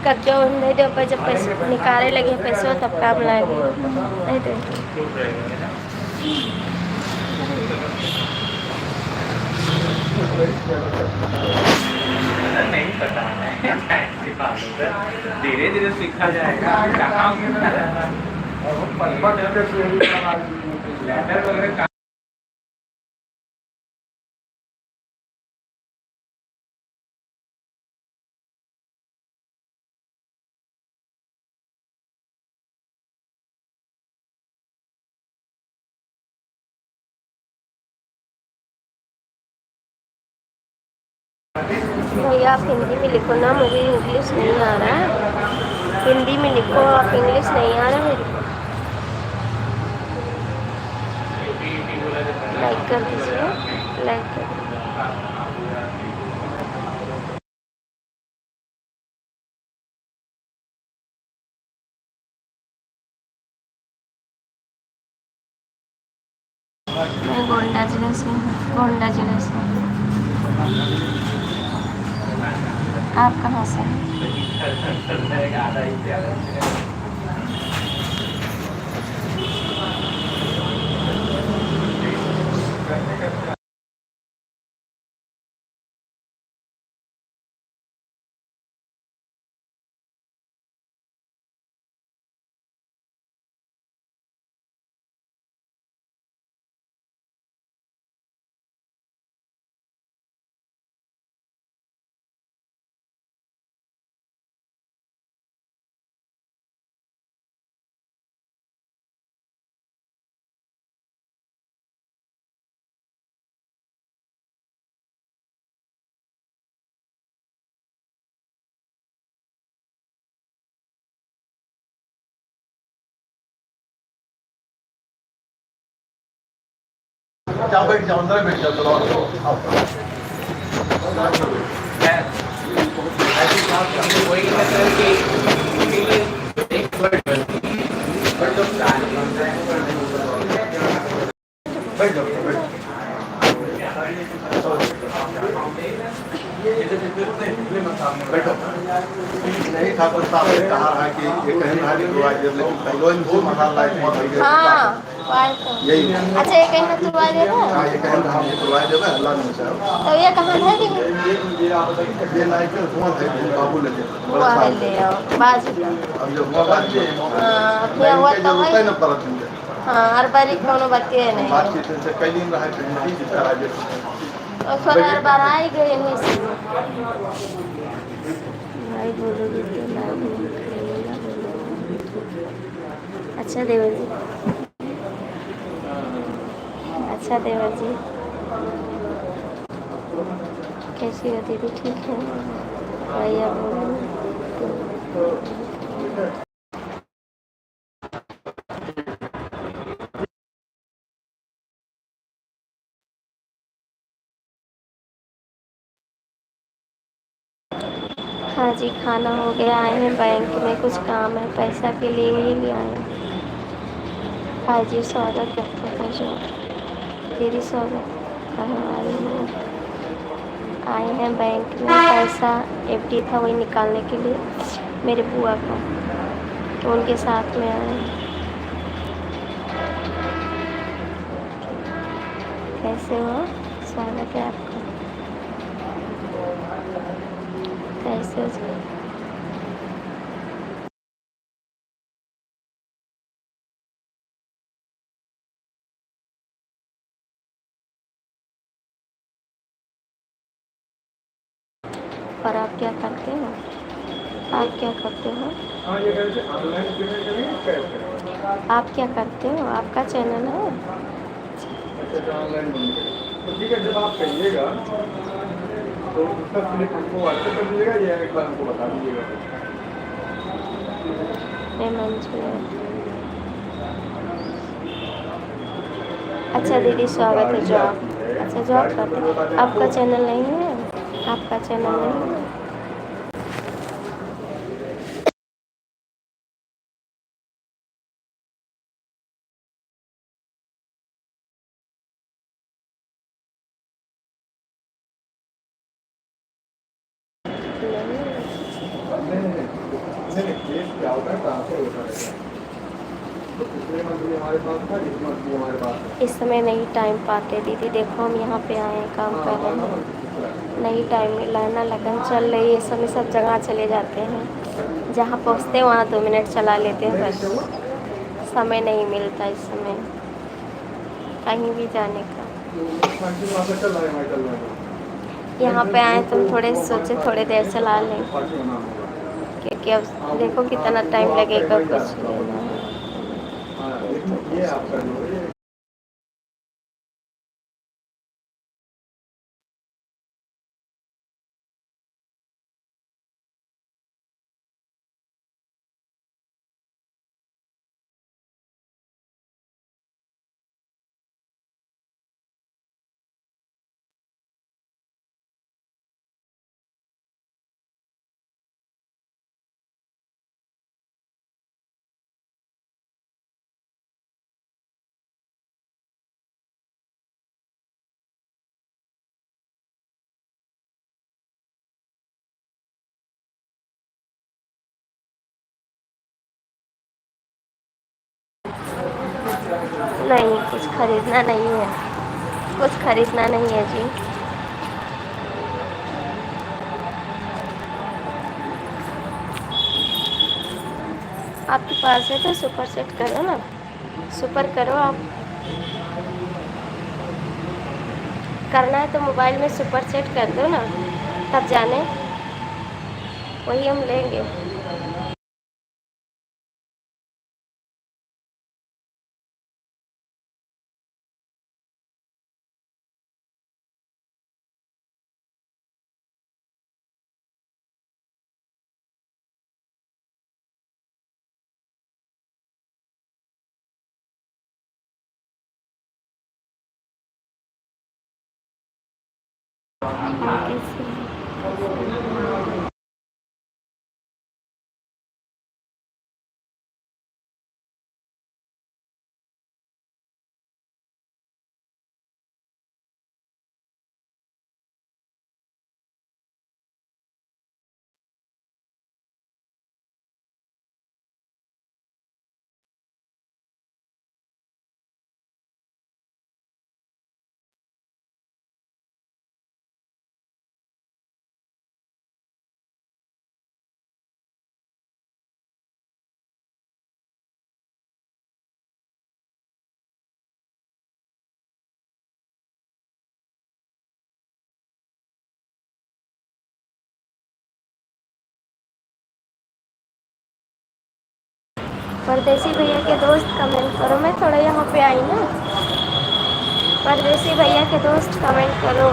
कर्जा नहीं दे पर जब पैसे निकाले लगे पैसे तब काम लाएंगे नहीं दे। नहीं पता है धीरे धीरे सीखा जाएगा। कहाँ लेटर वगैरह भैया आप हिंदी में लिखो ना, मुझे इंग्लिश नहीं आ रहा है। हिंदी में लिखो, आप इंग्लिश नहीं आ रहा मेरे को। लाइक कर दीजिए, लाइक कर दीजिए। मैं गोंडा जिले से हूँ, गोंडा जिले से। आप कहाँ से हैं? क्या बैठ जाओ, अंदर बैठ जाओ। चलो वही मतलब कि बैठ जाओ, बैठो। नहीं ठाकुर साहब ने कहा है कि ये कहीं भारी हुआ लेकिन पहले इनको मसाला हाँ यही अच्छा, ये कहीं ना तुरवा दे रहा है। हाँ, ये कहीं हम करवाए देवे अल्लाह ने चाहा। तो ये कहाँ है कि ये लाइक हुआ है बाबू लेके हुआ है ले आओ बाजू का। अब जो हुआ बात है हाँ अपने हुआ तो है है। ना परत में हाँ हर बार कोनो बतिए नहीं। बातचीत से कई दिन रहा है चीज करा दे और थोड़ा हर बार आई गए नहीं से भाई बोलोगे तो लाइव में खड़ेगा। अच्छा देवर जी, अच्छा देवर जी, कैसी हो दीदी? ठीक है भैया बोलो। हाँ जी खाना हो गया, आए हैं बैंक में, कुछ काम है पैसा के लिए ही ले आए हैं। हाँ जी स्वागत करते हैं जो दीदी स्वागत करवाई हूँ। आए हैं बैंक में, पैसा एफडी था वही निकालने के लिए मेरे बुआ का, तो उनके साथ में आए हैं। कैसे हो? स्वागत है आपका। कैसे हो? और आप क्या करते हो? आप क्या करते हो? आप क्या करते हो? आपका चैनल है? ठीक है, जब आप कहिएगा तो उसका क्लिप हमको व्हाट्सएप कर दीजिएगा या एक बार हमको बता दीजिएगा। अच्छा दीदी स्वागत है। जॉब, अच्छा जॉब करते हैं। आपका चैनल नहीं है? आपका चैनल नहीं है? नहीं नहीं, केस क्या होता है, ट्रांसफर होता रहता है। तो पिछले मंथ भी हमारे पास था, इस मंथ भी हमारे पास है। इस समय नहीं टाइम पाते दीदी, देखो हम यहाँ पे आए हैं, काम हाँ कर हमारा रहे नंबर हैं, किस तरह है? नहीं टाइम मिला है ना, लगन चल रही है इस समय, सब जगह चले जाते हैं, जहाँ पहुँचते हैं वहाँ 2 मिनट चला लेते हैं नहीं बस, क्या हुआ? समय नहीं मिलता इस समय कहीं भी जाने का। तो कंटिन्यू आपका चल रहा है, हमारा चल रहा है। यहाँ पे आए तो थोड़े वो हमारे सोचे साथ थोड़ी में देर है, चला आपको लें, पार्टी बनाना होगा। क्योंकि हाँ अब वो देखो हाँ कितना तो वो टाइम आपका लगेगा इमरजेंसी आ कुछ रहा लेना है। है। हाँ लेकिन ये आपका जो है ये नहीं, कुछ खरीदना नहीं है, कुछ खरीदना नहीं है जी। आपके पास है तो सुपर सेट करो ना, सुपर करो आप, करना है तो मोबाइल में सुपर सेट कर दो ना, तब जाने, वही हम लेंगे। कैसे? परदेसी भैया के दोस्त कमेंट करो, मैं थोड़ा यहाँ पे आई ना, परदेसी भैया के दोस्त कमेंट करो।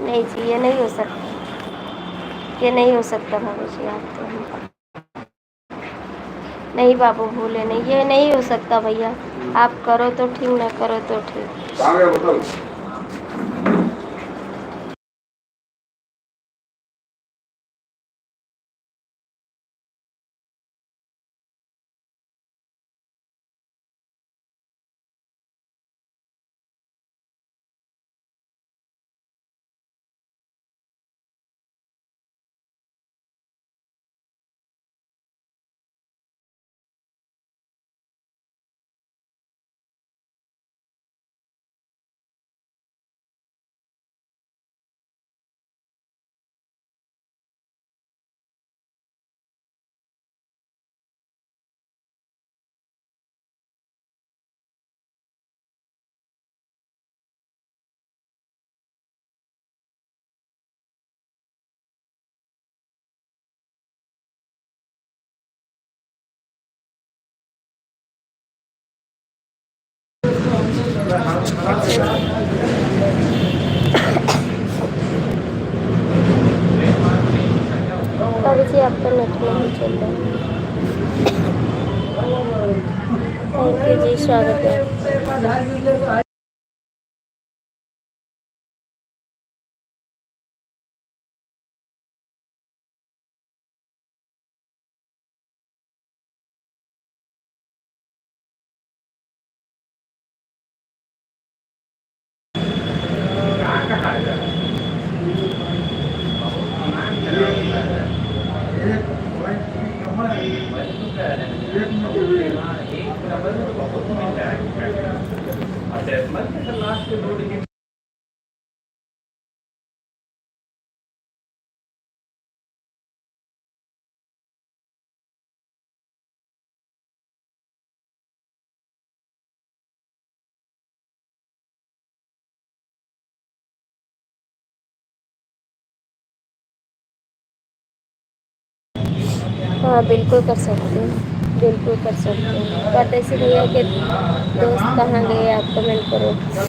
नहीं जी, ये नहीं हो सकता, ये नहीं हो सकता बाबू जी, आप तो नहीं बाबू, भूले नहीं, ये नहीं हो सकता भैया, आप करो तो ठीक, ना करो तो ठीक। कहाँ गया बताओ। अच्छा जी। अभी जी आपका नेट नहीं चल रहा है। थैंक यू जी, स्वागत है। हाँ बिल्कुल कर सकते हैं, बिल्कुल कर सकते हैं। परदेसी भैया के दोस्त कहाँ गए, आप कमेंट करो।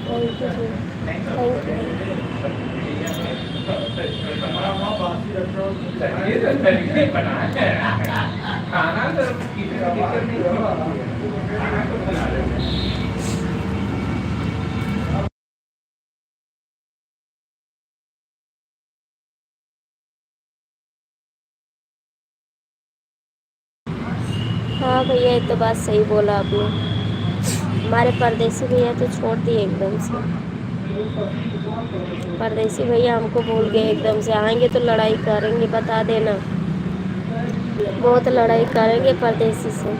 थैंक यू जी, थैंक खाना तो किसी को दिक्कत नहीं यू। हाँ भैया, ये तो बात सही बोला आपने। हमारे परदेसी भैया तो छोड़ दिए एकदम से। परदेसी भैया हमको भूल गए एकदम से। आएंगे तो लड़ाई करेंगे, बता देना। बहुत लड़ाई करेंगे परदेसी से।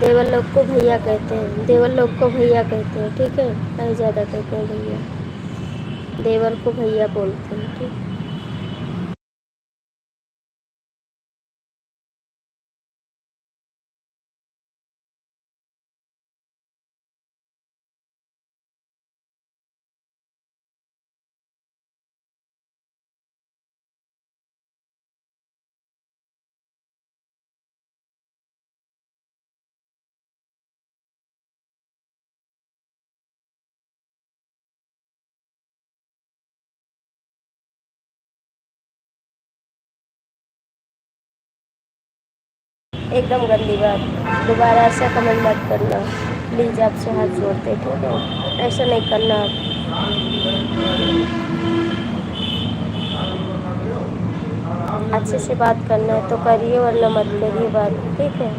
देवर लोग को भैया कहते हैं, देवर लोग को भैया कहते हैं, ठीक है। नहीं ज़्यादा कहते हैं भैया, देवर को भैया बोलते हैं, ठीक। एकदम गंदी बात। दोबारा ऐसा कमेंट मत करना प्लीज़, आपसे हाथ जोड़ते हैं, ठीक है। ऐसा नहीं करना आप। अच्छे से बात करना है तो करिए, वरना मत करिए बात, ठीक है।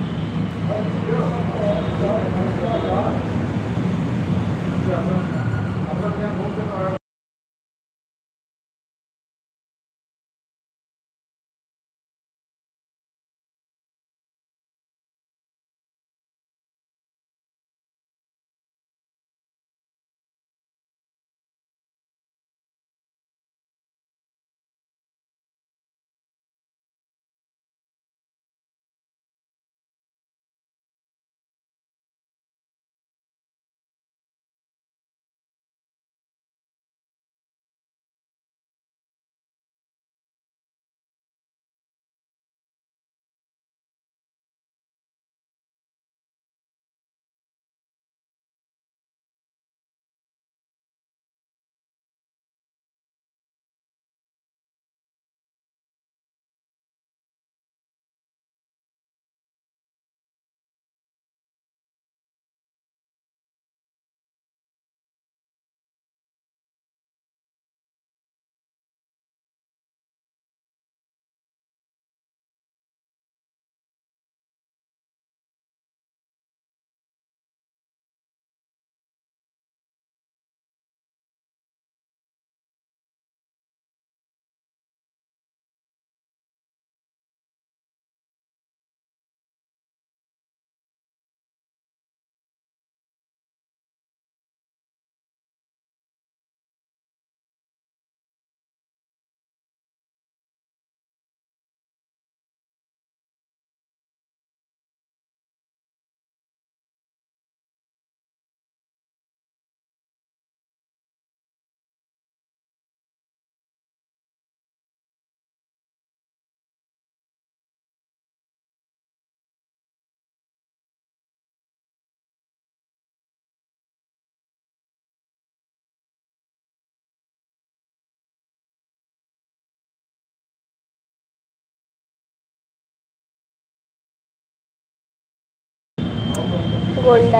गोंडा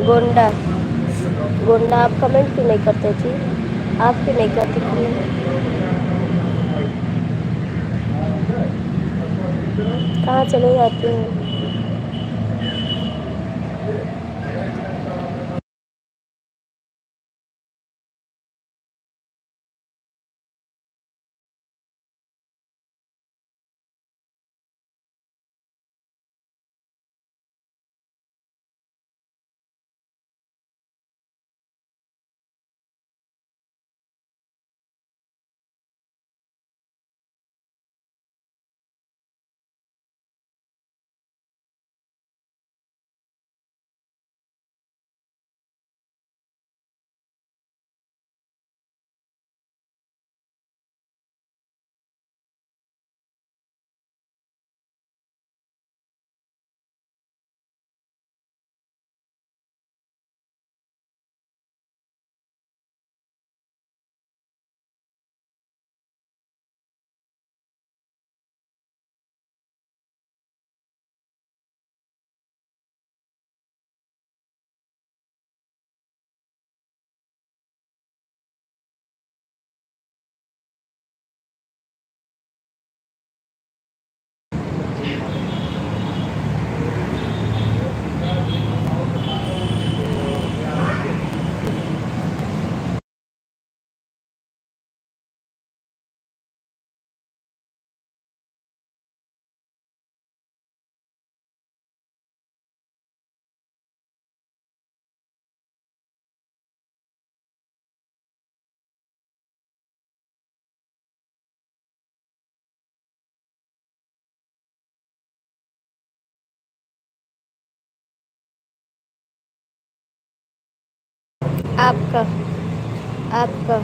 गोंडा गोंडा। आप कमेंट क्यों नहीं करते जी? आप क्यों नहीं करते कमेंट? कहाँ चले जाते हैं? आपका आपका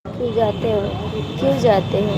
क्यों जाते हो? क्यों जाते हो?